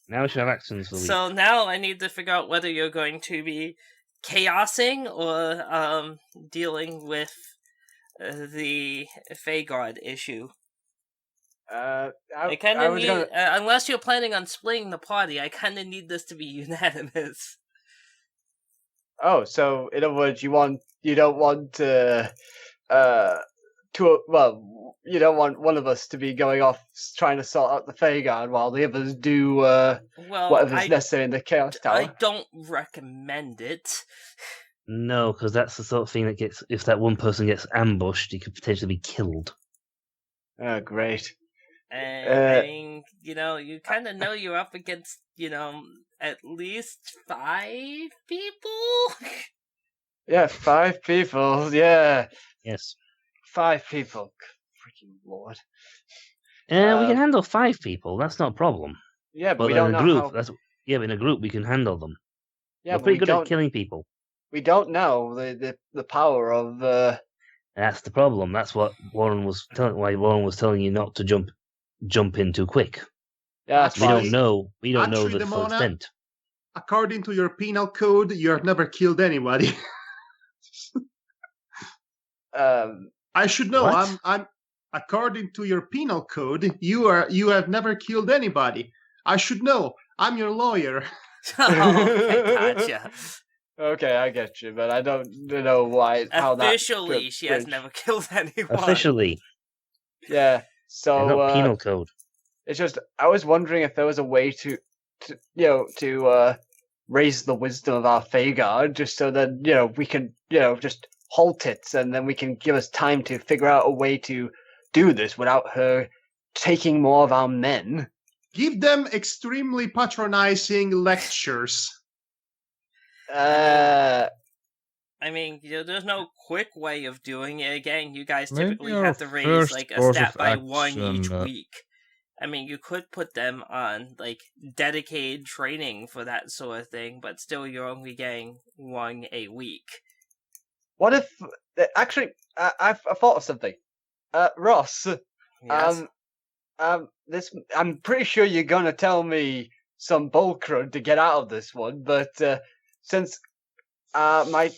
Now we should have actions for the week. So now I need to figure out whether you're going to be chaosing or dealing with the Fagard issue. I kind of need, unless you're planning on splitting the party, I kind of need this to be unanimous. Oh, so in other words, you don't want you don't want one of us to be going off trying to sort out the Fagard while the others do whatever's necessary in the Chaos Tower. I don't recommend it. No, because that's the sort of thing that gets, if that one person gets ambushed, he could potentially be killed. Oh, great. I mean, you kind of know you're up against, at least 5 people? Yeah, 5 people, yeah. Yes. 5 people. Freaking lord. We can handle 5 people, that's not a problem. Yeah, but we don't know but in a group we can handle them. Yeah, we're pretty good at killing people. We don't know the power of... That's the problem. That's what Warren was telling you not to jump in too quick. Yeah, we don't know the full extent. According to your penal code, you have never killed anybody. I should know. What? I'm according to your penal code, you have never killed anybody. I should know. I'm your lawyer. Okay, gotcha. Okay, I get you, but I don't know why. Officially, she has never killed anyone. Officially. Yeah. So not penal code. It's just I was wondering if there was a way to raise the wisdom of our Fagard, just so that we can just halt it, and then we can give us time to figure out a way to do this without her taking more of our men. Give them extremely patronizing lectures. I mean, there's no quick way of doing it. Again, you guys typically have to raise like a stat by 1 each week. I mean, you could put them on like dedicated training for that sort of thing, but still you're only getting 1 a week. What if actually I thought of something. Ross, yes? I'm pretty sure you're gonna tell me some bullcrud to get out of this one, but since my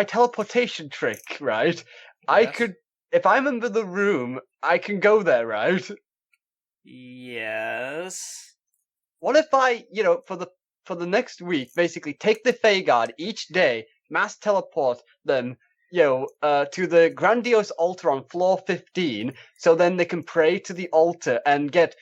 teleportation trick, right? Yes. I could, if I'm in the room, I can go there, right? Yes. What if I, for the next week, basically take the Fagard each day, mass teleport them, to the grandiose altar on floor 15, so then they can pray to the altar and get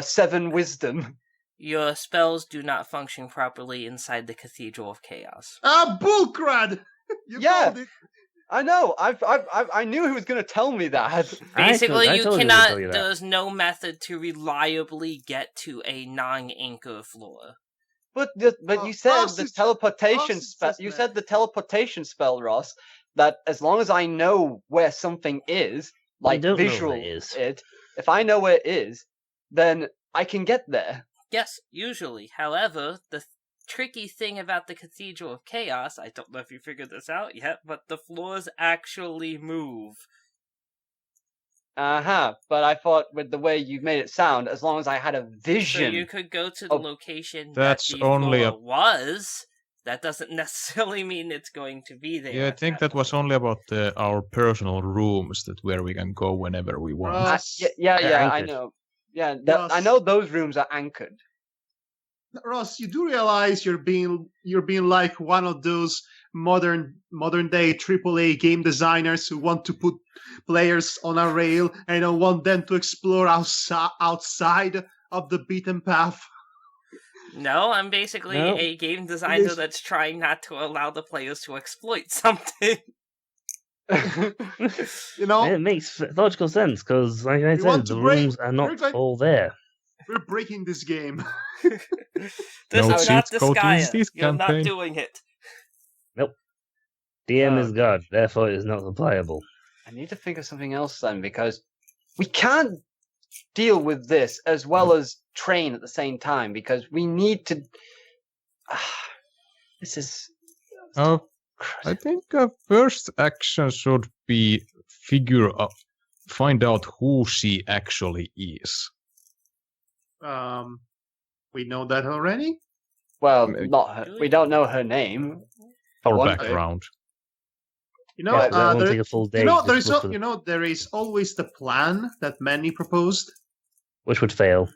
7 wisdom. Your spells do not function properly inside the Cathedral of Chaos. Ah, bullcrud! You called it. I know. I knew he was going to tell me that. Basically, you cannot. There's no method to reliably get to a non-anchor floor. But you said the teleportation spell. You said the teleportation spell, Ross. That as long as I know where something is, like visual it, if I know where it is, then I can get there. Yes, usually. However, the tricky thing about the Cathedral of Chaos, I don't know if you figured this out yet, but the floors actually move. But I thought with the way you made it sound, as long as I had a vision... So you could go to the location that the floor was. That doesn't necessarily mean it's going to be there. Yeah, I think that was only about our personal rooms, where we can go whenever we want. I know. Yeah, I know those rooms are anchored. Ross, you do realize you're being like one of those modern day AAA game designers who want to put players on a rail and don't want them to explore outside of the beaten path. No, I'm basically a game designer that's trying not to allow the players to exploit something. It makes logical sense because, like I said, the rooms are not all there. We're breaking this game. This is not Disgaea. You're not doing it. Nope. DM is God, therefore it is not replayable. I need to think of something else then, because we can't deal with this as well as train at the same time, because we need to... This is... I think our first action should be find out who she actually is. We know that already. Well, Maybe. not her. We don't know her name. Or One thing. background. You know, Yeah, but that won't take a full day. Just look for them, there is always the plan that Manny proposed. which would fail.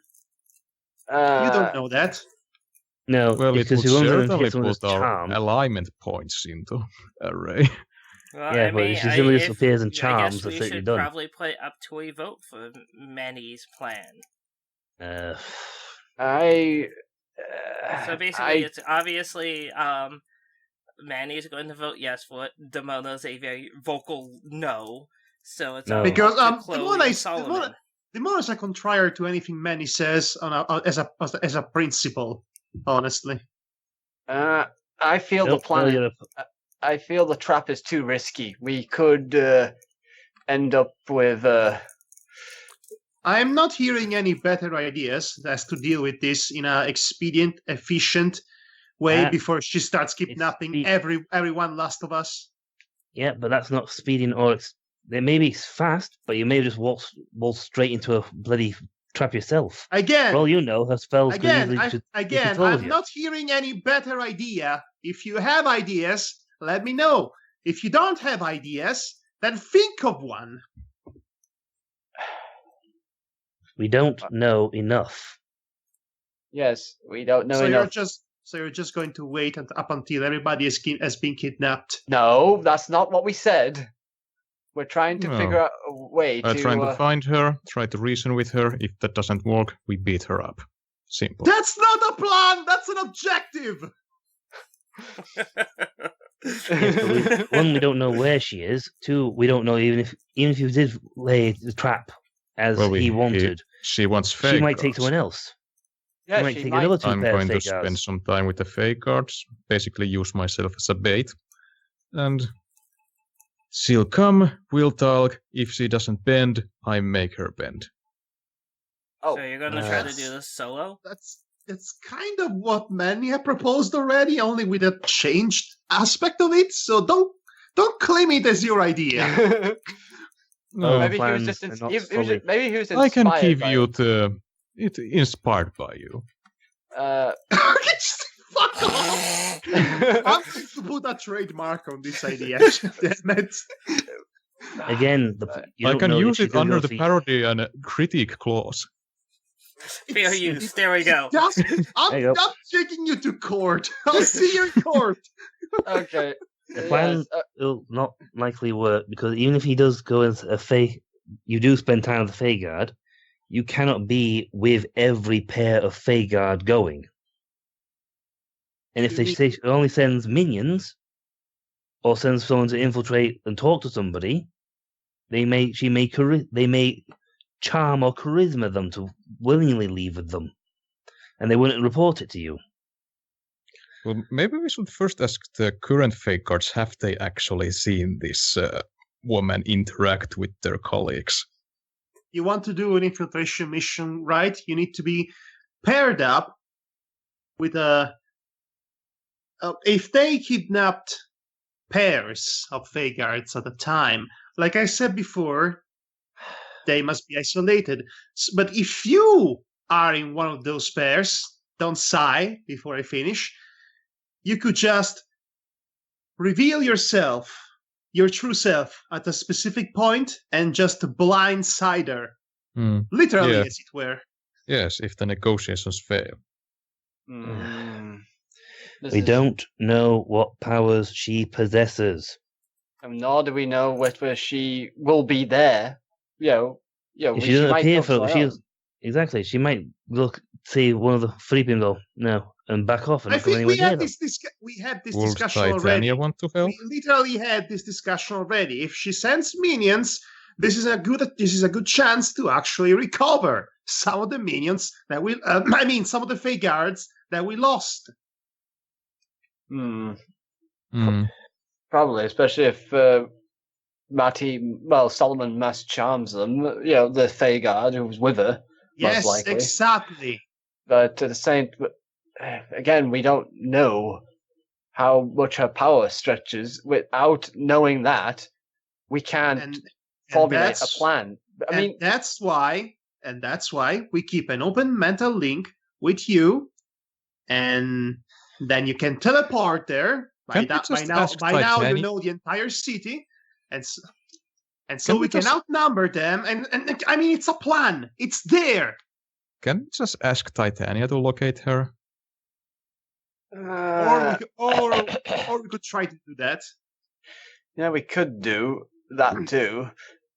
You don't know that. No, Well, it because would we won't certainly hit someone's put our charm. alignment points into array. Well, Yeah, I but mean, if she simply just if- appears in I guess charms, we that's it, you're should done. probably put it up to a vote for Manny's plan. I. So basically, it's obviously Manny's going to vote yes for it. Damona's a very vocal no. So it's No. Because up to the Chloe and Solomon. Demona is a contrary to anything Manny says as a principle. Honestly, I feel the Nope, plan. no, I feel the trap is too risky. We could end up with. I am not hearing any better ideas as to deal with this in an expedient, efficient way before she starts kidnapping everyone Last of Us. Yeah, but that's not speeding or it may be fast, but you may just walk straight into a bloody trap yourself. Again, For all you know, her spells could easily control I'm you. not hearing any better idea. If you have ideas, let me know. If you don't have ideas, then think of one. We don't know enough. Yes, we don't know So enough. you're just going to wait up until everybody has been kidnapped. No, that's not what we said. We're trying to No. figure out a way to. Trying to find her, try to reason with her. If that doesn't work, we beat her up. Simple. That's not a plan. That's an objective. Yes, but one, we don't know where she is. Two, we don't know even if you did lay the trap as he wanted, She wants fake she might take guards. someone else. Yeah, she might she take might. another two I'm pairs going of to fake spend guards. some time with the fake guards, basically use myself as a bait. And she'll come, we'll talk. If she doesn't bend, I make her bend. Oh, So you're going to try to do this solo? That's kind of what Manny had proposed already, only with a changed aspect of it. So don't claim it as your idea. No, maybe he was plans just. are not Maybe he was inspired. I can give by you it. it inspired by you. Fuck off! I'm going to put a trademark on this idea. Damn it. Again, you I don't can know if use she's it gonna under go the for- parody and critique clause. Fair use. There we go. There you go. I'm taking you to court. I'll see you in court. Okay. The plan will not likely work because even if he does go as a Fey, you do spend time with the Fey Guard. You cannot be with every pair of Fey Guard going. And if they say she only sends minions or sends someone to infiltrate and talk to somebody, they may charm or charisma them to willingly leave with them, and they wouldn't report it to you. Well, maybe we should first ask the current fake guards, have they actually seen this woman interact with their colleagues? You want to do an infiltration mission, right? You need to be paired up with a... if they kidnapped pairs of Fey guards at a time, like I said before, they must be isolated. But if you are in one of those pairs, don't sigh before I finish, you could just reveal yourself, your true self, at a specific point and just blindside her. Literally, Yeah. as it were. Yes, if the negotiations fail. We don't know what powers she possesses. Nor do we know whether she will be there. If she doesn't might appear focus for on she her is, exactly, she might see one of the three people go no and back off and I not go think anywhere we near had them. we had this Will discussion already. Titania want to help? We literally had this discussion already. If she sends minions, this is a good chance to actually recover some of the minions that we some of the Fey guards that we lost. Probably, especially if Solomon mass charms them. The Fey Guard who was with her. Yes, most likely. exactly. But at the same, again, we don't know how much her power stretches. Without knowing that, we can't formulate a plan. I mean, that's why we keep an open mental link with you, and then you can teleport there. By Can't we just ask now you Titania? know the entire city, and so Can we we can just- outnumber them. And I mean, it's a plan. It's there. Can we just ask Titania to locate her? Uh, Or we could try to do that. yeah, we could do that too.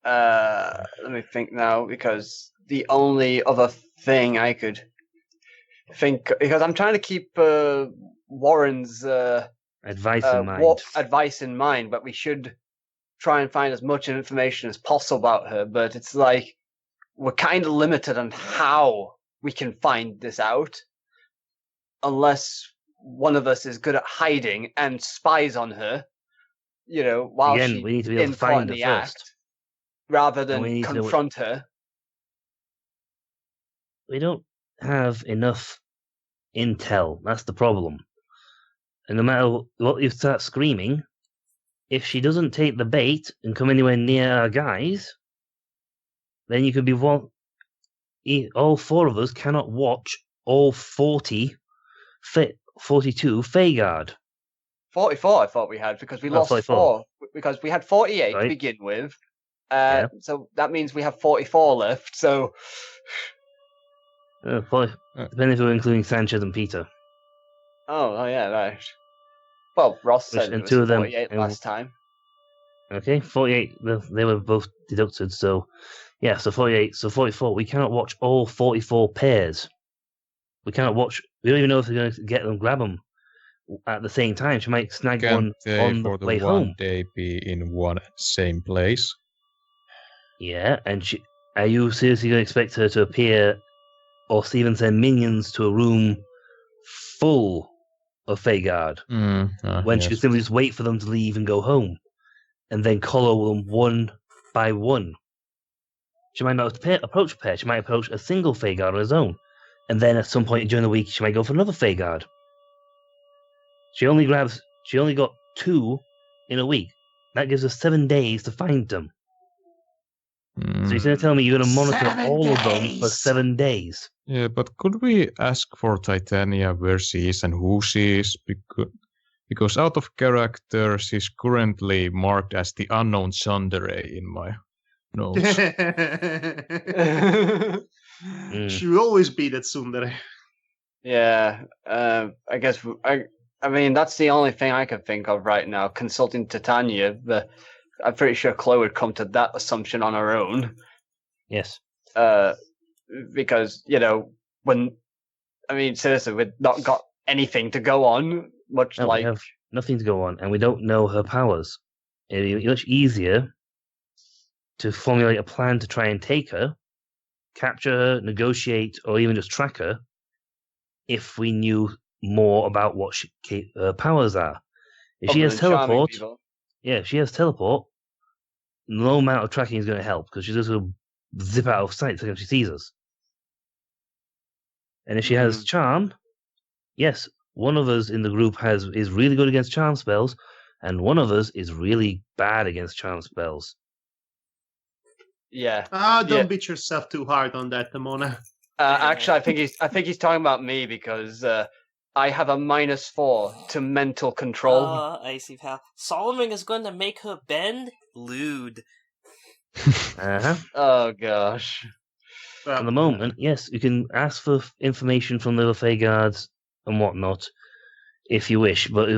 Let me think now, because the only other thing I could think, because I'm trying to keep Warren's Advice in mind. advice in mind, but we should try and find as much information as possible about her. But it's like we're kind of limited on how we can find this out, unless one of us is good at hiding and spies on her. While Again, she we need to be able in to find the her act, first. rather And we than need to- confront her. We don't have enough intel. That's the problem. And no matter what you start screaming, if she doesn't take the bait and come anywhere near our guys, then you could be all four of us cannot watch all 42 Feyguard. 44, I thought we had, because we Oh, lost 44. 4. Because we had 48 to Right. begin with. Yeah. So that means we have 44 left. So Depending if we're including Sanchez and Peter. oh yeah, right. Well, Ross Which- said and it was two of them- 48 and- last time. Okay, 48. They were both deducted, so yeah, so 48. So 44. We cannot watch all 44 pairs. We cannot watch. We don't even know if they're going to get them, grab them at the same time. She might snag Can't one they, on the for the way one home. day, be in one same place? Yeah, and are you seriously going to expect her to appear or even send minions to a room full of Feyguard when she could simply just wait for them to leave and go home and then collar them one by one? She might not approach a pair. She might approach a single Feyguard on his own. And then at some point during the week, she might go for another Feyguard. She only got 2 in a week. That gives us 7 days to find them. So you're going to tell me you're going to monitor 7 all of them for days. 7 days? Yeah, but could we ask for Titania where she is and who she is? Because out of character, she's currently marked as the unknown Tsundere in my notes. She will always be that tsundere. Yeah, I guess I mean that's the only thing I can think of right now. Consulting Titania, but I'm pretty sure Chloe would come to that assumption on her own. Yes. Because seriously, we've not got anything to go on. Much No, like we have nothing to go on, and we don't know her powers. It'd be much easier to formulate a plan to try and take her, capture her, negotiate, or even just track her if we knew more about what her powers are. If she other has than charming teleport, people. if she has teleport, no amount of tracking is going to help because she's just going to zip out of sight the second she sees us. And if she has charm, yes, one of us in the group is really good against charm spells, and one of us is really bad against charm spells. Yeah. Don't beat yourself too hard on that, Timona. Actually, I think he's talking about me because I have a -4 to mental control. I see, pal. Solomon is going to make her bend? Lewd. Uh-huh. Oh gosh. At the moment, yes, you can ask for information from the other Feyguards and whatnot if you wish, but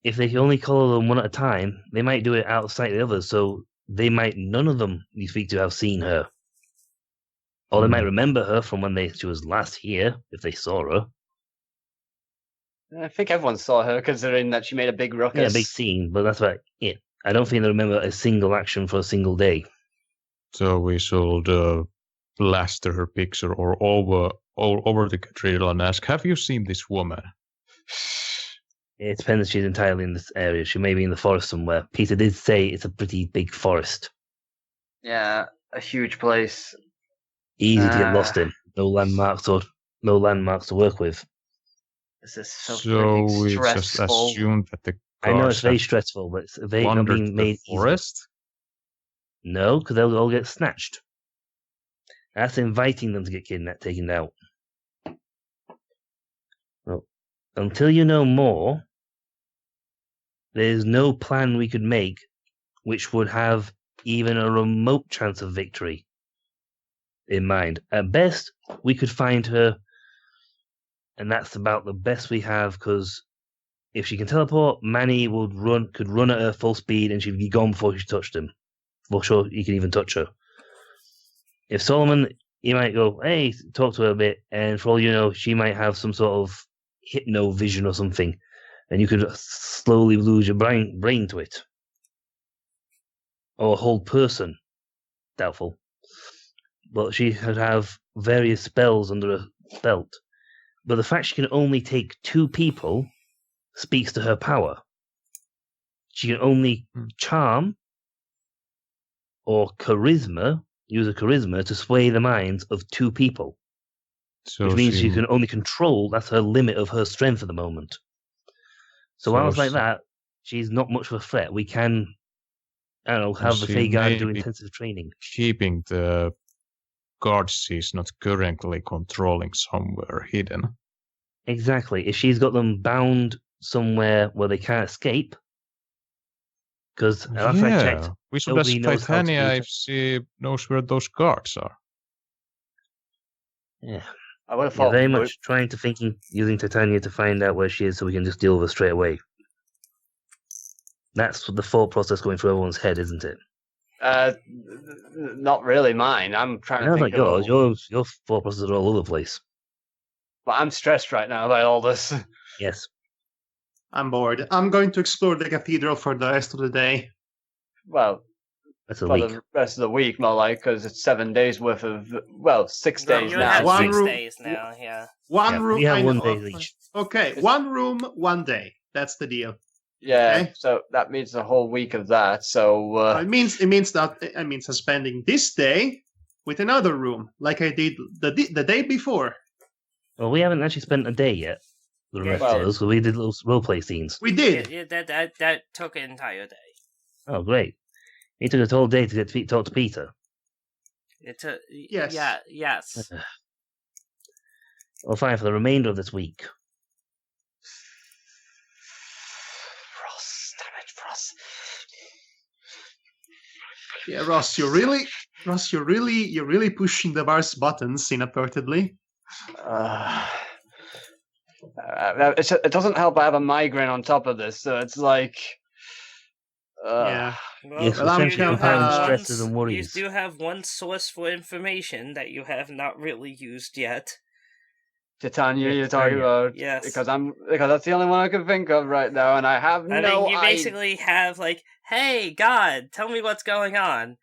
if they can only call them one at a time, they might do it out of sight of the others, so none of them you speak to have seen her. Or they might remember her from when she was last here, if they saw her. I think everyone saw her, considering that she made a big ruckus. Yeah, big scene, but that's about it. I don't think they remember a single action for a single day. So we should plaster her picture or all over the cathedral and ask, have you seen this woman? It depends if she's entirely in this area. She may be in the forest somewhere. Peter did say it's a pretty big forest. Yeah, a huge place. Easy to get lost in. No landmarks to work with. This is so we stressful. just assume that the I know it's guards very have stressful, but they are wandered being the made easy. forest. No, because they'll all get snatched. That's inviting them to get taken out. Until you know more, there's no plan we could make which would have even a remote chance of victory in mind. At best, we could find her, and that's about the best we have, because if she can teleport, Manny could run at her full speed, and she'd be gone before she touched him. For sure, he can even touch her. If Solomon, he might go, hey, talk to her a bit, and for all you know, she might have some sort of hypno vision or something, and you could slowly lose your brain to it. Or a whole person. Doubtful. But she could have various spells under her belt. But the fact she can only take 2 people speaks to her power. She can only charm or use a charisma to sway the minds of 2 people. So which means she can only control, that's her limit of her strength at the moment. So while it's like that, she's not much of a threat. We can, I don't know, have the Fey Guard do intensive training. Keeping the guards she's not currently controlling somewhere hidden. Exactly. If she's got them bound somewhere where they can't escape, because last I checked, we should ask Titania if she knows where those guards are. Yeah. I would have thought very much trying to using Titania to find out where she is so we can just deal with her straight away. That's the thought process going through everyone's head, isn't it? Not really mine. I'm trying to think of your thought process are all over the place. But I'm stressed right now by all this. Yes. I'm bored. I'm going to explore the cathedral for the rest of the day. Well, that's a for week. the rest of the week, more like, because it's 7 days worth of, 6 days you now. have One 6 room, days now, yeah. One room. We have 1 day each. Okay, 1 room, 1 day. That's the deal. Yeah, okay? So that means a whole week of that. So it means I'm spending this day with another room, like I did the day before. Well, we haven't actually spent a day yet. The rest of us, so we did little roleplay scenes. We did. Yeah, that took an entire day. Oh, great! It took a whole day to get to talk to Peter. It took. Yes. Yeah. Yes. Well, fine for the remainder of this week. Ross, damn it, Ross. Yeah, Ross, you're really pushing the bars buttons inappropriately. It doesn't help. I have a migraine on top of this, so it's like. Yeah. Yes, stresses and worries. You do have one source for information that you have not really used yet. Titania, you're talking about? Yes. Because that's the only one I can think of right now, and I have no idea. You basically have like, hey, God, tell me what's going on.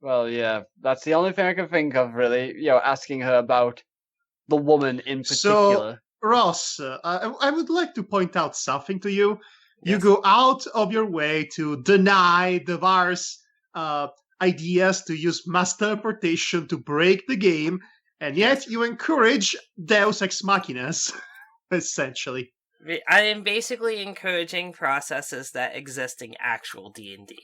Well, yeah, that's the only thing I can think of, really. Asking her about the woman in particular. So, Ross, I would like to point out something to you. Yes. You go out of your way to deny the VAR's ideas to use mass teleportation to break the game, and yet you encourage Deus Ex Machinas, essentially. I am basically encouraging processes that exist in actual D&D.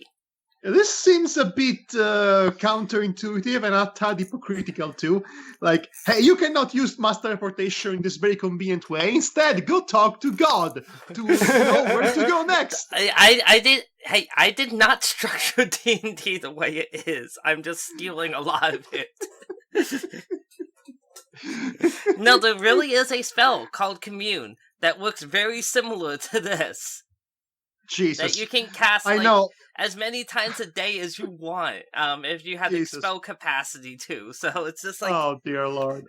This seems a bit counterintuitive and a tad hypocritical too. Like, hey, you cannot use mass teleportation in this very convenient way. Instead, go talk to God to know where to go next. I did not structure D&D the way it is. I'm just stealing a lot of it. No, there really is a spell called Commune that looks very similar to this. Jesus. That you can cast as many times a day as you want, if you have the spell capacity to. So it's just like, oh dear Lord.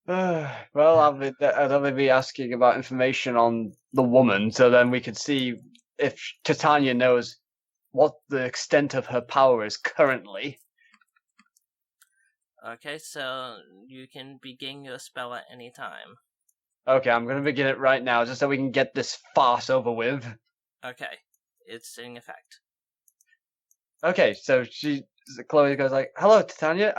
Well, I'd only be asking about information on the woman, so then we could see if Titania knows what the extent of her power is currently. Okay, so you can begin your spell at any time. Okay, I'm going to begin it right now, just so we can get this farce over with. Okay, it's in effect. Okay, so Chloe goes like, "Hello, Titania.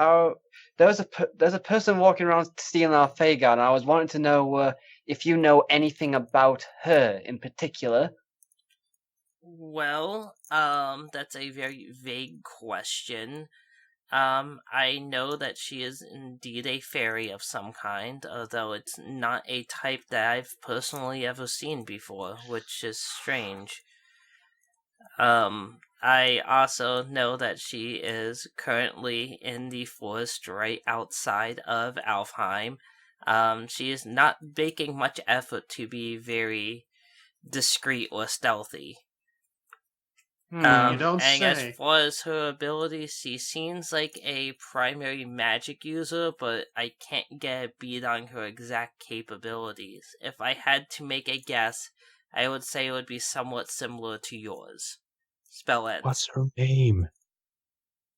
There's a person walking around stealing our Feyguard, and I was wanting to know if you know anything about her in particular." Well, that's a very vague question. I know that she is indeed a fairy of some kind, although it's not a type that I've personally ever seen before, which is strange. I also know that she is currently in the forest right outside of Alfheim. She is not making much effort to be very discreet or stealthy. You don't and as say. far as her abilities, she seems like a primary magic user, but I can't get a beat on her exact capabilities. If I had to make a guess, I would say it would be somewhat similar to yours. Spell ends. What's her name?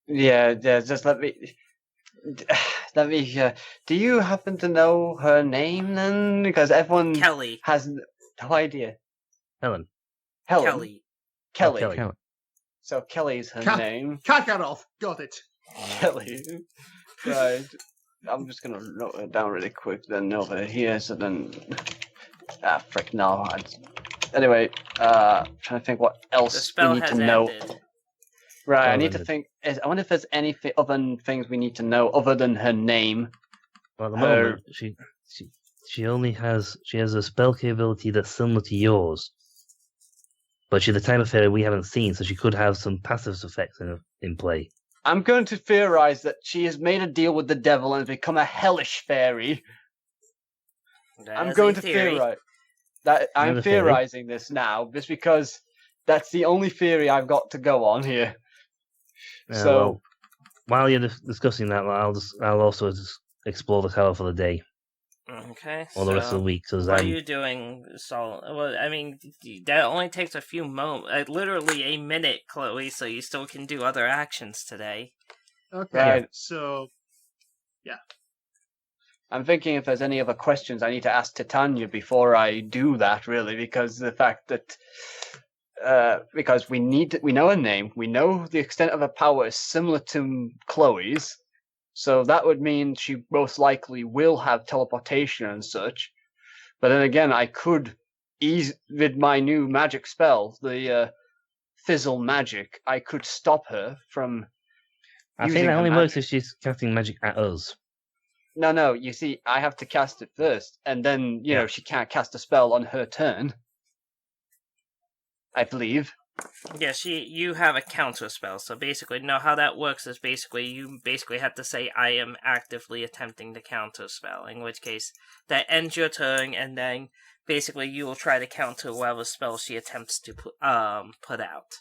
Yeah, just let me. Do you happen to know her name then? Because everyone Kelly. has no idea. Helen. Helen. Kelly. Kelly. Kelly. So Kelly's her name. Kakarov, got it. Kelly. Right. I'm just gonna note it down really quick then over here. So then, frick no. Anyway, trying to think what The else we spell need has to know. ended. Right, I Spell need to ended. think. I wonder if there's anything other things we need to know other than her name. Well, at the Her- moment, she only has a spell capability that's similar to yours, but she's the type of fairy we haven't seen, so she could have some passive effects in play. I'm going to theorize that she has made a deal with the devil and become a hellish fairy. I'm That going is a to theory. theorize that I'm Another theory. theorizing this now just because that's the only theory I've got to go on here. So Well, while you're discussing that, I'll also just explore the tower for the day Okay, or the rest of so the week. Because what are you doing, Sol? Well, I mean, that only takes a few moments, literally a minute, Chloe, so you still can do other actions today. Okay, Right. so I'm thinking if there's any other questions I need to ask Titania before I do that, really, because the fact that because we know her name, we know the extent of her power is similar to Chloe's, so that would mean she most likely will have teleportation and such. But then again, I could ease with my new magic spell, the fizzle magic. I could stop her from. I using think that her only magic. works if she's casting magic at us. No. You see, I have to cast it first, and then you know she can't cast a spell on her turn. I believe. Yes, you have a counter spell, so basically, no, how that works is you have to say, I am actively attempting to counter spell, in which case, that ends your turn, and then, basically, you will try to counter whatever spell she attempts to put out.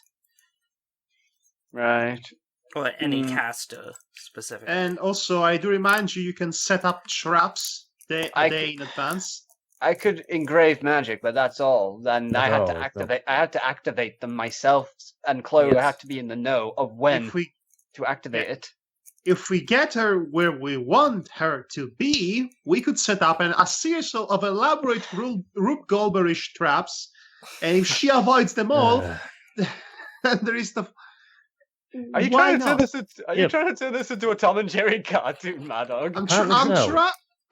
Right. Or any caster, specifically. and also I do remind you can set up traps a day in advance. I could engrave magic, but that's all. Then I had to all, activate. I had to activate them myself, and Chloe Yes. had to be in the know of when to activate it. If we get her where we want her to be, we could set up a series of elaborate Rube Goldberg-ish traps, and if she avoids them all, then there is the. Are you Why trying to turn not? this? You trying to turn this into a Tom and Jerry cartoon, Madhog?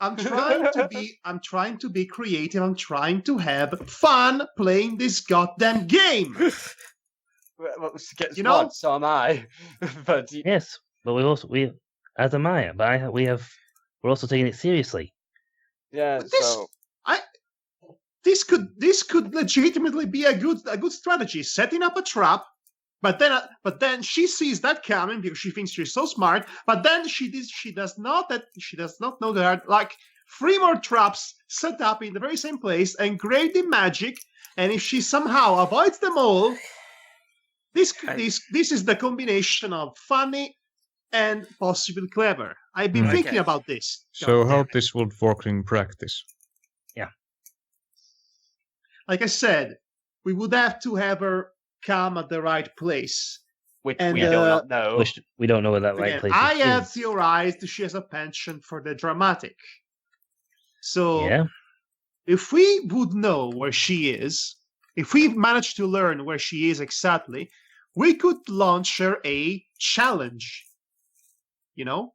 I'm trying to be creative. I'm trying to have fun playing this goddamn game. Well, get You smart, know? so am I. But Yes, but we as a Maya, but we're also taking it seriously. yeah, This could legitimately be a good strategy. Setting up a trap, but then she sees that coming because she thinks she's so smart. But then she does not know there are like 3 more traps set up in the very same place, engraved in magic. And if she somehow avoids them all, this is the combination of funny and possibly clever. I've been thinking about this. So how this would work in practice? Like I said, we would have to have her come at the right place. which And, we do not know. Which we don't know where that right Again, place I is. have theorized she has a penchant for the dramatic. So Yeah. if we would know where she is, if we manage to learn where she is exactly, we could launch her a challenge. You know?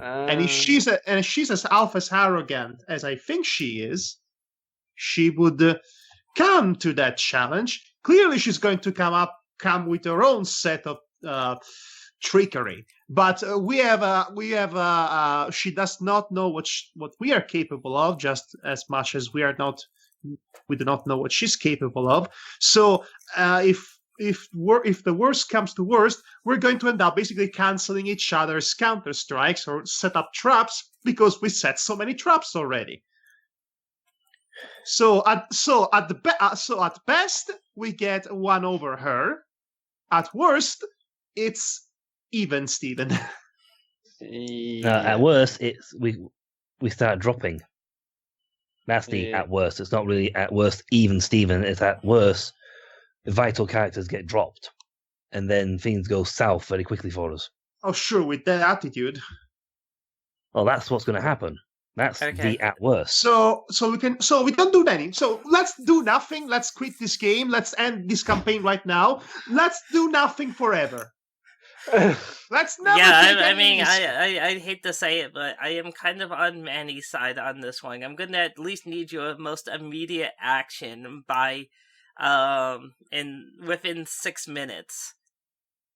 And if she's as alpha as arrogant as I think she is, she would come to that challenge. Clearly, she's going to come with her own set of trickery. But she does not know what we are capable of, just as much as we do not know what she's capable of. So if the worst comes to worst, we're going to end up basically canceling each other's counter strikes or set up traps because we set so many traps already. So at best we get one over her. At worst, it's even, Steven. At worst, it's we start dropping. That's the at worst. It's not really at worst even Steven. It's at worst vital characters get dropped, and then things go south very quickly for us. Oh, sure, with that attitude. Well, that's what's going to happen. That's the at worst. So we don't do anything. So let's do nothing. Let's quit this game. Let's end this campaign right now. Let's do nothing forever. Let's never. Yeah, I mean, I hate to say it, but I am kind of on Manny's side on this one. I'm gonna at least need your most immediate action by within 6 minutes.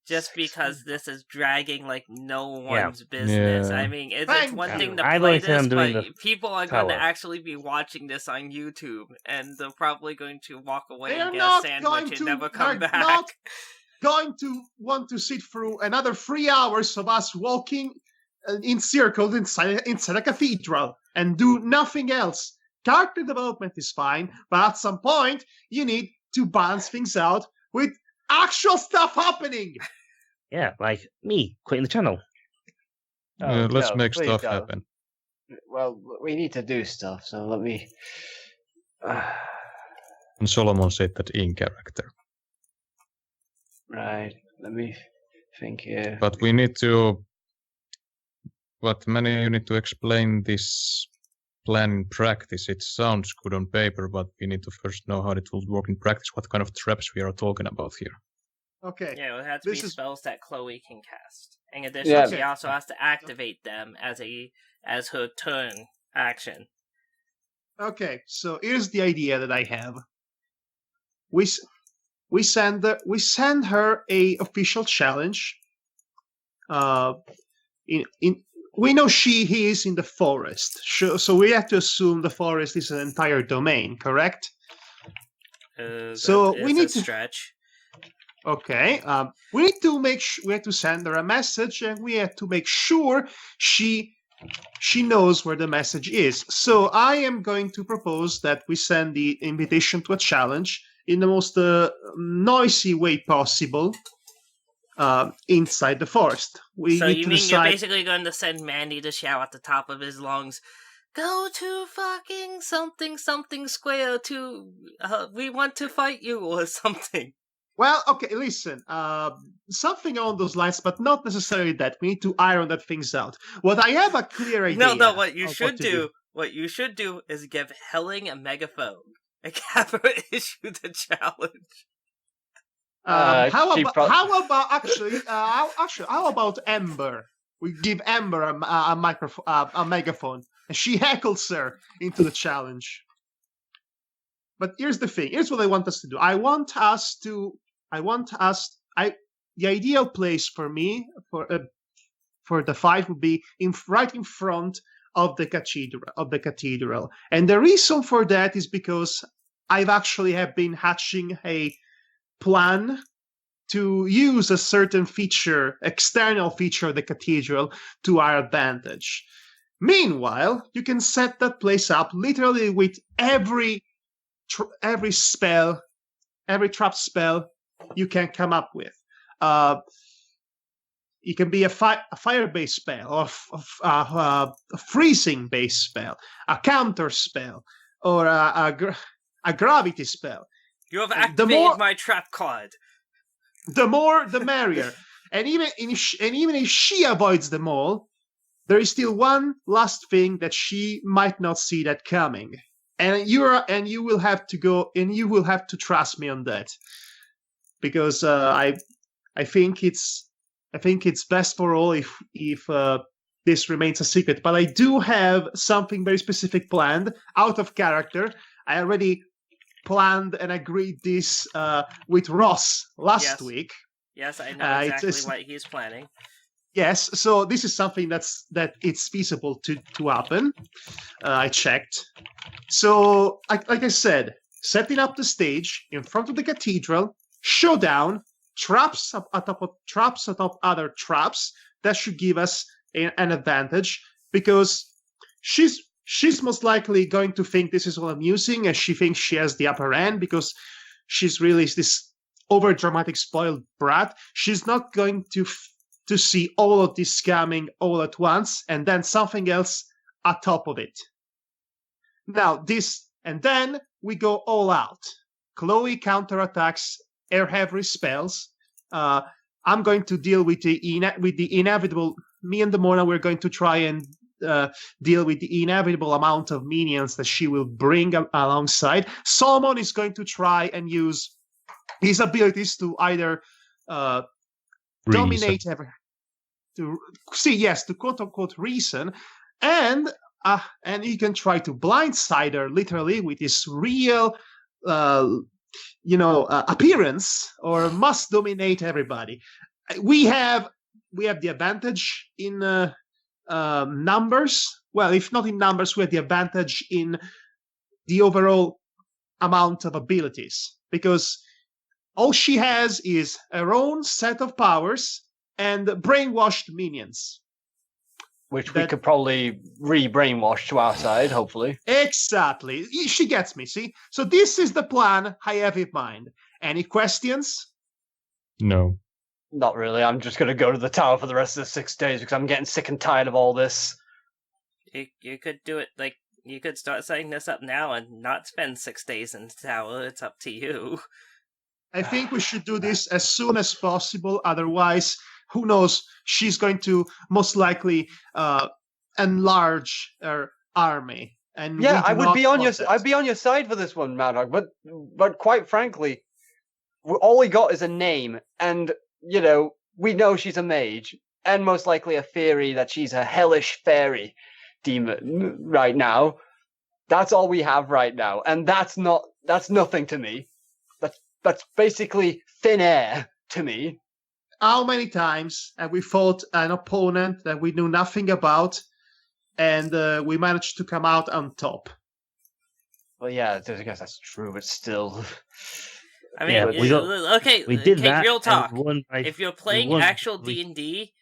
Just because this is dragging like no one's business. Yeah. I mean, it's one thing to I play don't think I'm this, doing but the people are going to tower. actually be watching this on YouTube, and they're probably going to walk away They're and get a not sandwich going and to- never come they're back. not going to want to sit through another 3 hours of us walking in circles inside a cathedral and do nothing else. Character development is fine, but at some point you need to balance things out with actual stuff happening. Yeah, like me quitting the channel. Let's no, make please stuff don't. happen. Well, we need to do stuff, so let me. And Solomon said that in character. Right, let me think here. But we need to. What, Manny, you need to explain this plan in practice. It sounds good on paper, but we need to first know how it will work in practice. What kind of traps we are talking about here? Okay. Yeah, it would have to be This is- spells that Chloe can cast. In addition, Yeah. she also has to activate them as her turn action. Okay, so here's the idea that I have. We send her a official challenge. We know he is in the forest, so we have to assume the forest is an entire domain, correct? So we need to stretch. Okay, we need to we have to send her a message, and we have to make sure she knows where the message is. So I am going to propose that we send the invitation to a challenge in the most noisy way possible inside the forest. So you mean you're basically going to send Mandy to shout at the top of his lungs, "Go to fucking something something square to we want to fight you," or something. Well, okay, listen, something along those lines, but not necessarily that. We need to iron that things out. What I have a clear idea. No, what you of should to do. What you should do is give Helling a megaphone and have her issue the challenge. How about Ember? We give Ember a microphone, a megaphone, and she heckles her into the challenge. But here's the thing. Here's what I want us to do. The ideal place for me for the fight would be right in front of the cathedral. And the reason for that is because I've actually have been hatching a plan to use a certain external feature of the cathedral to our advantage. Meanwhile, you can set that place up literally with every spell, every trap spell you can come up with. It can be a fire-based spell, or a freezing-based spell, a counter spell, or a gravity spell. You have activated my trap card. The more, the merrier. And even if she avoids them all, there is still one last thing that she might not see that coming. And you will have to trust me on that, because I think it's best for all if this remains a secret. But I do have something very specific planned out of character. I already planned and agreed this with Ross last week. Yes, I know exactly it's- what he's planning. Yes, so this is something that it's feasible to happen. I checked. So, like I said, setting up the stage in front of the cathedral, showdown, traps atop other traps. That should give us an advantage because she's most likely going to think this is all amusing, and she thinks she has the upper end because she's really this over dramatic spoiled brat. She's not going to see all of this scamming all at once and then something else atop of it. Now and then we go all out. Chloe counterattacks air heavy spells. I'm going to deal with the inevitable. Me and Demona, we're going to try and deal with the inevitable amount of minions that she will bring alongside. Solomon is going to try and use his abilities to either dominate to quote unquote reason, and he can try to blindside her literally with his real appearance, or must dominate everybody. We have the advantage in numbers. Well, if not in numbers, we have the advantage in the overall amount of abilities, because all she has is her own set of powers and brainwashed minions. Which we could probably re-brainwash to our side, hopefully. Exactly. She gets me, see? So this is the plan I have in mind. Any questions? No. Not really. I'm just going to go to the tower for the rest of the 6 days because I'm getting sick and tired of all this. You could do it, you could start setting this up now and not spend 6 days in the tower. It's up to you. I think we should do this as soon as possible. Otherwise, who knows? She's going to most likely enlarge her army. And yeah, I'd be on your side for this one, Madhog. But quite frankly, all we got is a name, and we know she's a mage, and most likely a theory that she's a hellish fairy demon right now. That's all we have right now, and that's nothing to me. That's basically thin air to me. How many times have we fought an opponent that we knew nothing about, and we managed to come out on top? Well, yeah, I guess that's true, but still. I mean, we did that. Real talk. If you're playing actual D&D,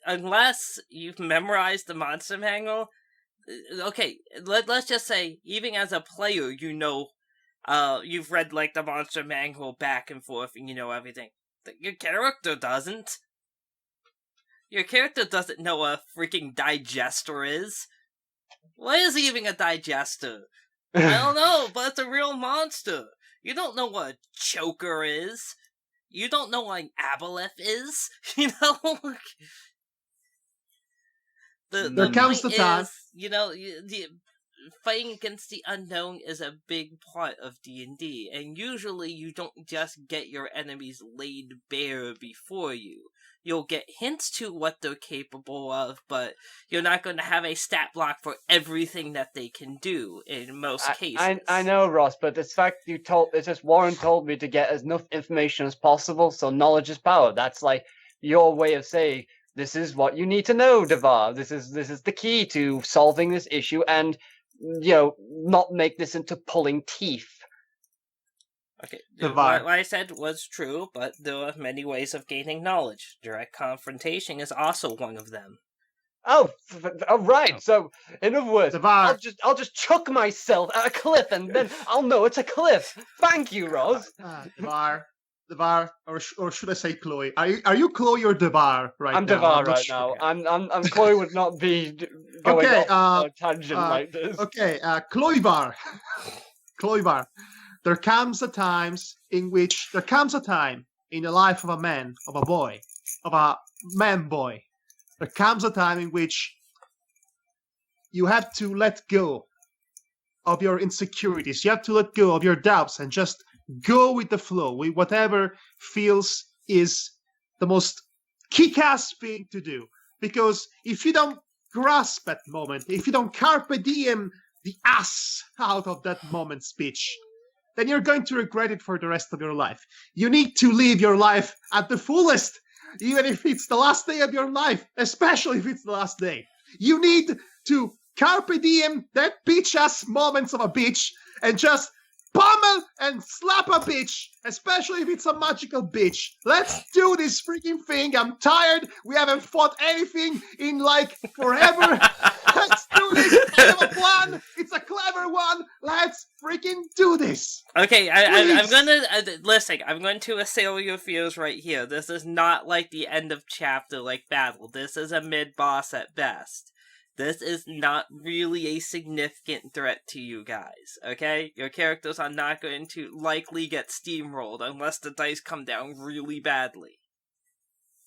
unless you've memorized the monster manual, okay, let's just say, even as a player, you've read the monster manual back and forth, and you know everything. Your character doesn't. Your character doesn't know what a freaking digester is. What is even a digester? I don't know, but it's a real monster. You don't know what a choker is. You don't know what an aboleth is. There comes the time. The fighting against the unknown is a big part of D&D, and usually you don't just get your enemies laid bare before you. You'll get hints to what they're capable of, but you're not going to have a stat block for everything that they can do in most cases. I know, Ross, but it's just Warren told me to get as enough information as possible, so knowledge is power. That's your way of saying, this is what you need to know, Devar. This is the key to solving this issue, and not make this into pulling teeth. Okay, what I said was true, but there are many ways of gaining knowledge. Direct confrontation is also one of them. Oh, right. So, in other words, Devar. I'll just chuck myself at a cliff, and then I'll know it's a cliff. Thank you, Ross. Devar, or should I say Chloe? Are you Chloe or Devar right now? I'm Devar right now. I'm Chloe would not be going off a tangent like this. Okay, Chloevar. Chloevar. There comes a time in the life of a man, of a boy, of a man boy. There comes a time in which you have to let go of your insecurities. You have to let go of your doubts and just go with the flow, with whatever feels is the most kick-ass thing to do. Because if you don't grasp that moment, if you don't carpe diem the ass out of that moment speech, then you're going to regret it for the rest of your life. You need to live your life at the fullest, even if it's the last day of your life, especially if it's the last day. You need to carpe diem that bitch-ass moments of a bitch and just pummel and slap a bitch, especially if it's a magical bitch. Let's do this freaking thing. I'm tired. We haven't fought anything in like forever. Let's do this. I have a plan. It's a clever one. Let's freaking do this. Okay, I'm gonna listen. I'm going to assail your fears right here. This is not like the end of chapter like battle. This is a mid boss at best. This is not really a significant threat to you guys, okay? Your characters are not going to likely get steamrolled unless the dice come down really badly.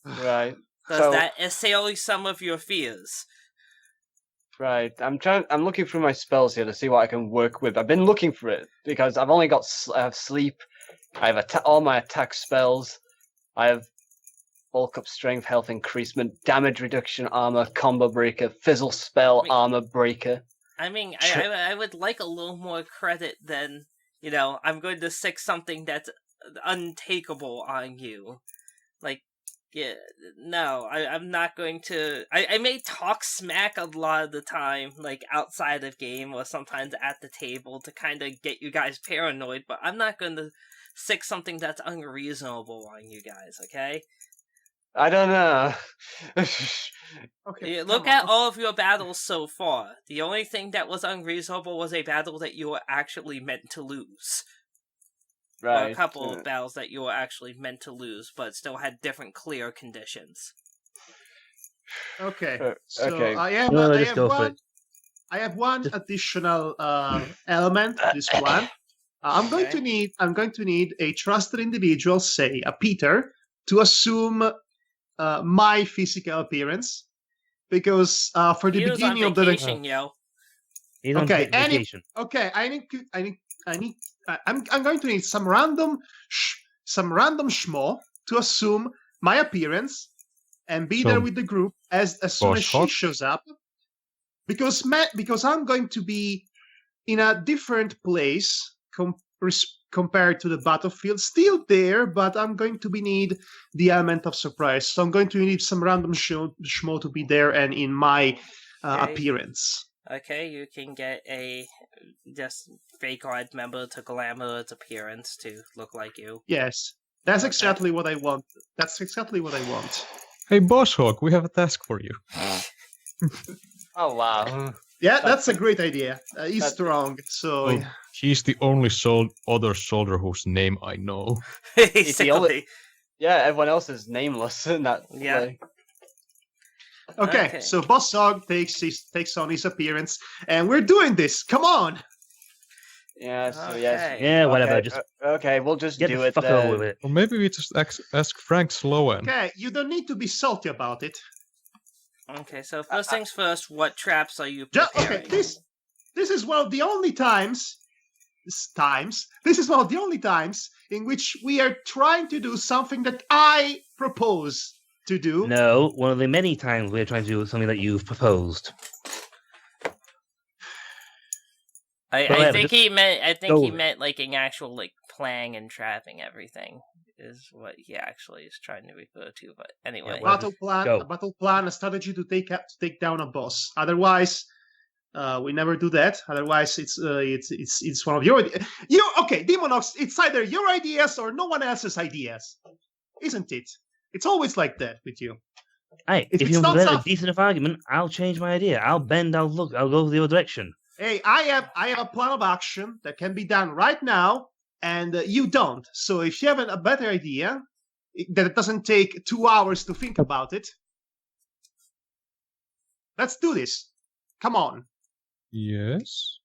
Right. Does that assail some of your fears? Right. I'm looking through my spells here to see what I can work with. I've been looking for it because I've only got I have sleep. I have all my attack spells. I have bulk up, strength, health increasement, damage reduction, armor, combo breaker, fizzle spell, armor breaker. I mean, I would like a little more credit than, I'm going to stick something that's untakeable on you. Like, yeah, no, I'm not going to... I may talk smack a lot of the time, like, outside of game or sometimes at the table to kind of get you guys paranoid, but I'm not going to stick something that's unreasonable on you guys, okay? I don't know. Okay. Look at all of your battles so far. The only thing that was unreasonable was a battle that you were actually meant to lose. Right. Or a couple of battles that you were actually meant to lose, but still had different clear conditions. Okay. So okay. I have one additional element to this plan. I'm going to need a trusted individual, say a Peter, to assume my physical appearance, because for the beginning of the vacation, yo. He's on vacation. I'm going to need some random schmo to assume my appearance and be there with the group as soon as she shows up, because I'm going to be in a different place compared to the battlefield, still there, but I'm going to need the element of surprise. So I'm going to need some random schmo to be there and in my appearance. Okay, you can get a just fake guard member to glamour its appearance to look like you. Yes, that's exactly what I want. Hey, Boss Hawk, we have a task for you. Oh, wow. Yeah, that's a great idea. He's strong, so... He's the only other soldier whose name I know. He's the only... Yeah, everyone else is nameless in that way. Okay, so Boss Hog takes on his appearance, and we're doing this. Come on! Yeah, so yes. Yeah, whatever. Just we'll just get do the it fuck then. over with it. Or maybe we just ask Frank Sloan. Okay, you don't need to be salty about it. Okay, so first things first, what traps are you preparing? Okay, this is one of the only times in which we are trying to do something that I propose to do. No, one of the many times we're trying to do something that you've proposed. I think he meant like an actual like planning and trapping everything is what he actually is trying to refer to. But anyway, a battle plan, a strategy to take down a boss. Otherwise, we never do that. Otherwise, it's one of your ideas. Demonox. It's either your ideas or no one else's ideas, isn't it? It's always like that with you. Hey, if you want a decent enough argument, I'll change my idea. I'll bend. I'll go the other direction. Hey, I have a plan of action that can be done right now, and you don't. So if you have a better idea, that it doesn't take 2 hours to think about it, let's do this. Come on. Yes?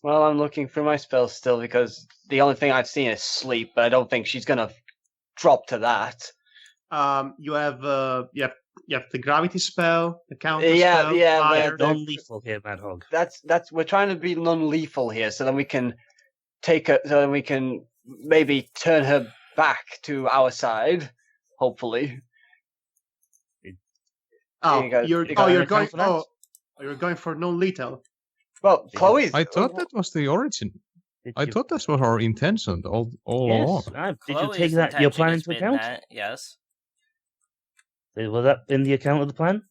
Well, I'm looking through my spells still because the only thing I've seen is sleep, but I don't think she's gonna drop to that. You have the gravity spell, the counter spell, fire. Non-lethal here, Madhog. That's we're trying to be non-lethal here, so then we can maybe turn her back to our side, hopefully. You're going for non-lethal. Well, Chloe's. I thought that was the origin. I thought that's what our intention all along. Yes. Did you Chloe's take that your intention plan has into been account? that, yes. Was that in the account of the plan?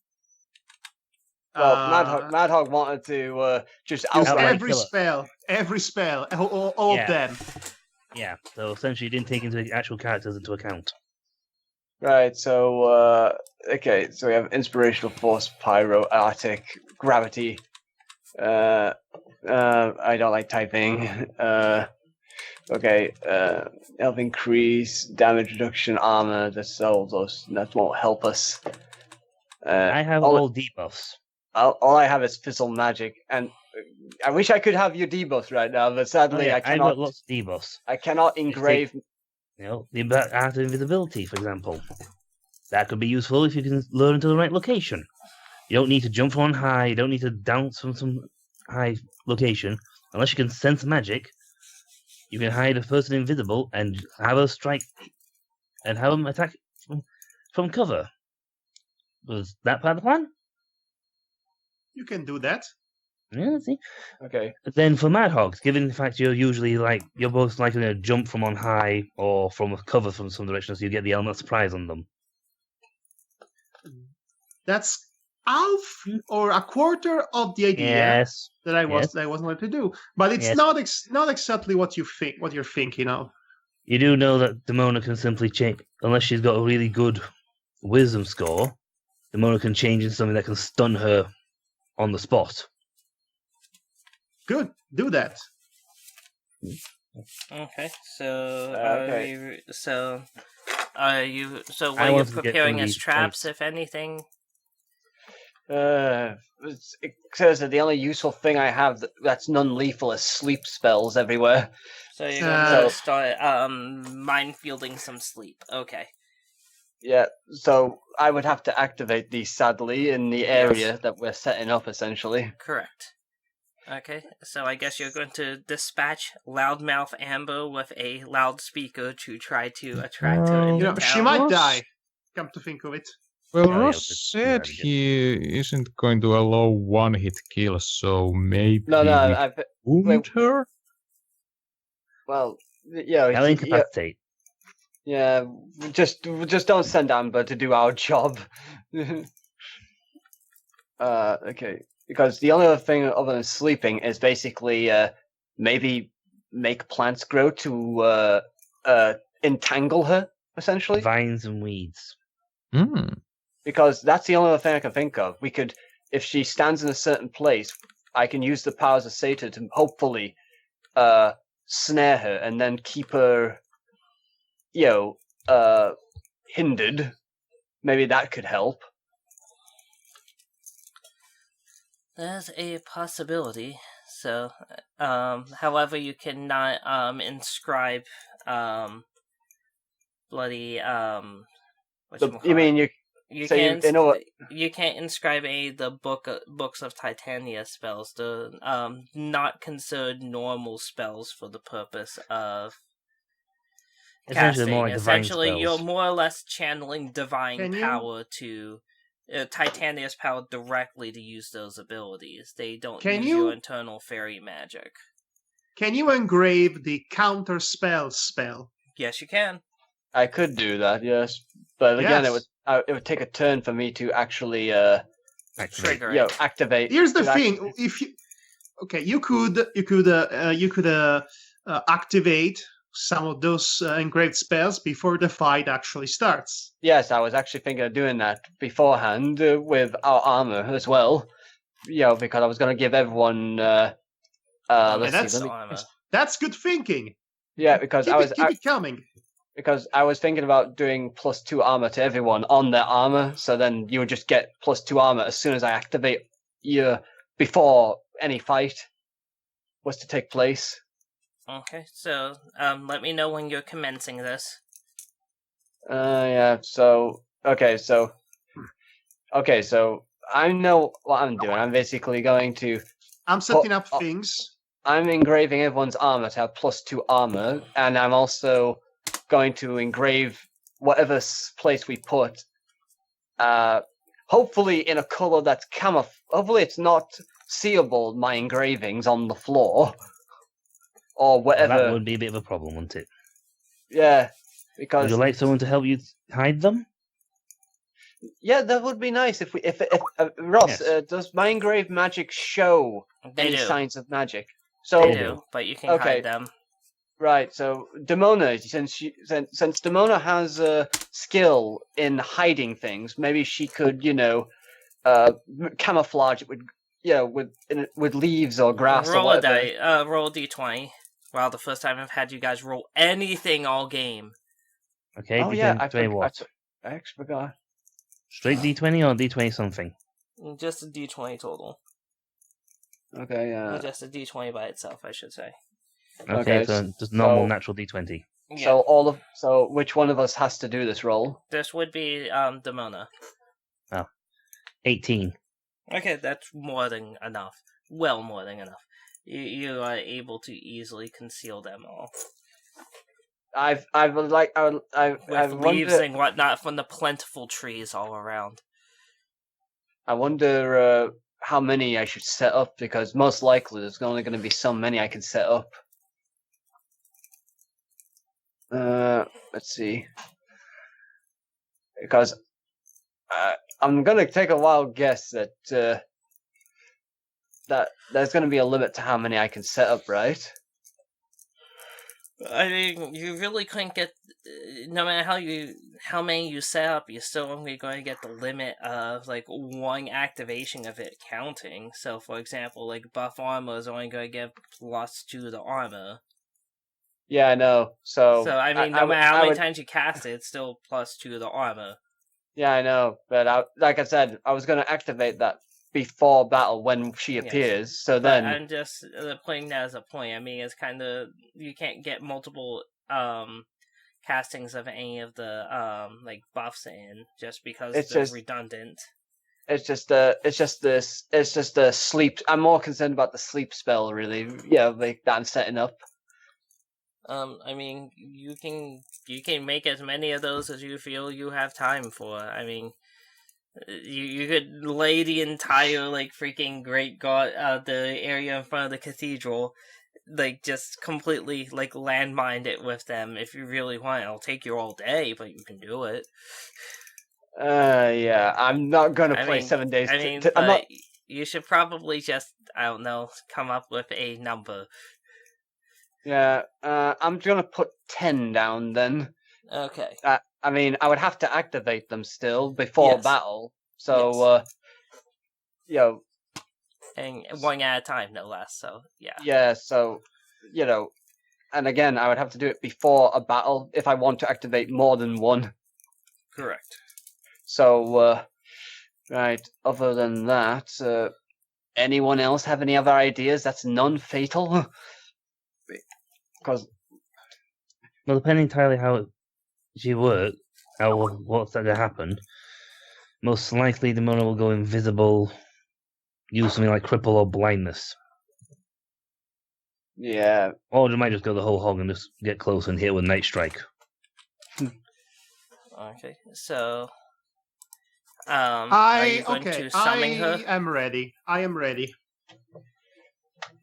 Well, Uh, Madhog wanted to just use outright outright. every spell, all Yeah. of them. Yeah. So essentially, you didn't take into the actual characters into account. Right, so, okay, so we have Inspirational Force, Pyro, Arctic, Gravity. I don't like typing. Okay, Health Increase, Damage Reduction, Armor, that won't help us. I have all debuffs. All I have is Fizzle Magic, and I wish I could have your debuffs right now, but sadly I I've cannot. got lots of debuffs. I cannot engrave. The art of invisibility, for example. That could be useful if you can lure into the right location. You don't need to jump from on high. You don't need to dance from some high location. Unless you can sense magic, you can hide a person invisible and have a strike and have them attack from cover. Was that part of the plan? You can do that. Yeah, see. Okay. But then for Madhogs, given the fact you're usually you're most likely to jump from on high or from a cover from some direction, so you get the element of surprise on them. That's half or a quarter of the idea Yes. that I was wanted to do, but it's not exactly what you're thinking of. You do know that Demona can simply change, unless she's got a really good wisdom score. Demona can change into something that can stun her on the spot. Good, do that. Okay, so Okay. are you what I are you wanted to get preparing some of as these traps, points. if anything? It says that the only useful thing I have that's non-lethal is sleep spells everywhere. So you're going to start mind fielding some sleep. Okay. Yeah, so I would have to activate these sadly in the area that we're setting up essentially. Correct. Okay, so I guess you're going to dispatch Loudmouth Amber with a loudspeaker to try to attract her into town. She might die. Come to think of it. Well, Oh, Ross yeah, said but- he isn't going to allow one-hit kills, so maybe No, we wound her? well, yeah, I'll incapacitate. yeah, just don't send Amber to do our job. Okay, because the only other thing other than sleeping is basically maybe make plants grow to entangle her essentially. Vines and weeds. Hmm. Because that's the only other thing I can think of. We could, if she stands in a certain place, I can use the powers of Satan to hopefully snare her and then keep her, hindered. Maybe that could help. There's a possibility. So, however, you cannot inscribe bloody You mean you so can't you know what? you can't inscribe any of the books of Titania spells. They're not considered normal spells for the purpose of Essentially, casting. more like divine Essentially, spells. you're more or less channeling divine Can you- power to Titania's power directly to use those abilities. They don't Can use you- your internal fairy magic. Can you engrave the counter spell? Yes, you can. I could do that, yes, but again, Yes. it would take a turn for me to actually Trigger it. activate. Here's the to thing: activate- if you could activate some of those engraved spells before the fight actually starts. Yes, I was actually thinking of doing that beforehand with our armor as well. Because I was going to give everyone. Let's that's see. Let me, armor. That's good thinking. yeah, because Keep it coming. because I was thinking about doing +2 armor to everyone on their armor, so then you would just get +2 armor as soon as I activate you before any fight was to take place. Okay, so let me know when you're commencing this. Yeah. So I know what I'm doing. I'm basically going to. I'm setting up things. I'm engraving everyone's armor to have +2 armor, and I'm also going to engrave whatever place we put. Hopefully in a color that's hopefully it's not seeable. My engravings on the floor. or Well, whatever. that would be a bit of a problem, wouldn't it? Yeah, Would because you like someone to help you hide them? yeah, that would be nice if Ross, Yes. does Mindgrave magic show They any do. signs of magic? They So do, but you can okay. hide them. right, so Demona, since Demona has a skill in hiding things, maybe she could, camouflage it with with leaves or grass or Roll a whatever. die. Roll a d20. Wow, the first time I've had you guys roll anything all game. Okay, Oh D20 yeah, I what? I actually forgot. Straight D20 or D20 something? Just a d20 total. Okay, Or just a d20 by itself, I should say. Okay, Okay, so just normal so- natural D20. Yeah. So which one of us has to do this roll? This would be Demona. 18. Okay, that's more than enough. Well, more than enough. You are able to easily conceal them all I with leaves wonder, and whatnot from the plentiful trees all around. I wonder how many I should set up, because most likely there's only going to be so many I can set up. Let's see. Because I'm going to take a wild guess that that there's going to be a limit to how many I can set up, right? I mean, you really couldn't get. No matter how many you set up, you're still only going to get the limit of like one activation of it counting. So, for example, like buff armor is only going to get +2 to armor. Yeah, I know. So I mean, no matter how many times you cast it, it's still +2 to armor. Yeah, I know. But like I said, I was going to activate that before battle when she Yes. appears. So But then, I'm just putting that as a point. I mean, it's kind of you can't get multiple castings of any of the like buffs in just because It's they're just- redundant. it's just a sleep. I'm more concerned about the sleep spell, really. Yeah, like that I'm setting up. I mean, you can make as many of those as you feel you have time for. I mean, you could lay the entire like freaking Great God the area in front of the cathedral, like just completely like landmine it with them if you really want. It'll take you all day, but you can do it. Yeah, I'm not gonna play 7 days. I mean, I'm not. you should probably just I don't know come up with a number. Yeah, I'm gonna put 10 down then. Okay. I mean, I would have to activate them still before Yes. battle. So, And one at a time, no less. So yeah. yeah. So, and again, I would have to do it before a battle if I want to activate more than one. Correct. So, right. Other than that, anyone else have any other ideas that's non-fatal? Because Well, depending entirely how she works, what's going to happen, most likely the Mona will go invisible, use something like cripple or blindness. yeah, Or they might just go the whole hog and just get close and hit with Night Strike. Okay. So, are you going to summon her? I am ready. I am ready.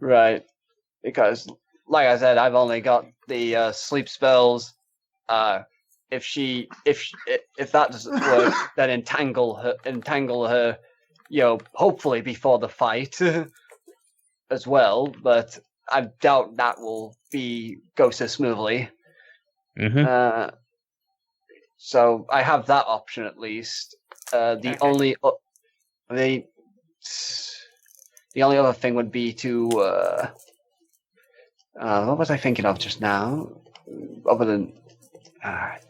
right. Because, like I said, I've only got the sleep spells. If that doesn't work, then entangle her. Hopefully before the fight as well. But I doubt that will go so smoothly. Mm-hmm. So I have that option at least. The only other thing would be to what was I thinking of just now? Other than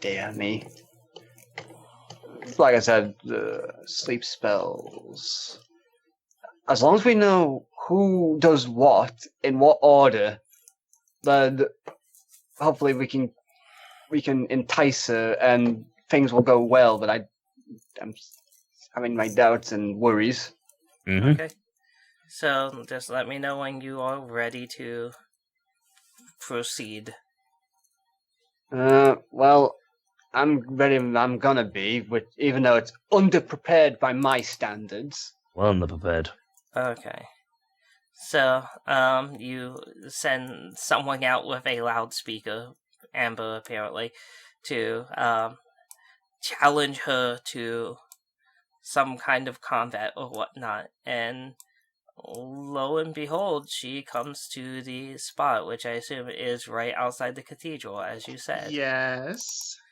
dear me. Like I said, sleep spells. As long as we know who does what in what order, then hopefully we can entice her and things will go well. But I'm having my doubts and worries. Mm-hmm. Okay. So just let me know when you are ready to proceed. Well, I'm ready. I'm gonna be, even though it's underprepared by my standards. Well, underprepared. Okay. So, you send someone out with a loudspeaker, Amber apparently, to challenge her to some kind of combat or whatnot, and lo and behold, she comes to the spot, which I assume is right outside the cathedral, as you said. Yes.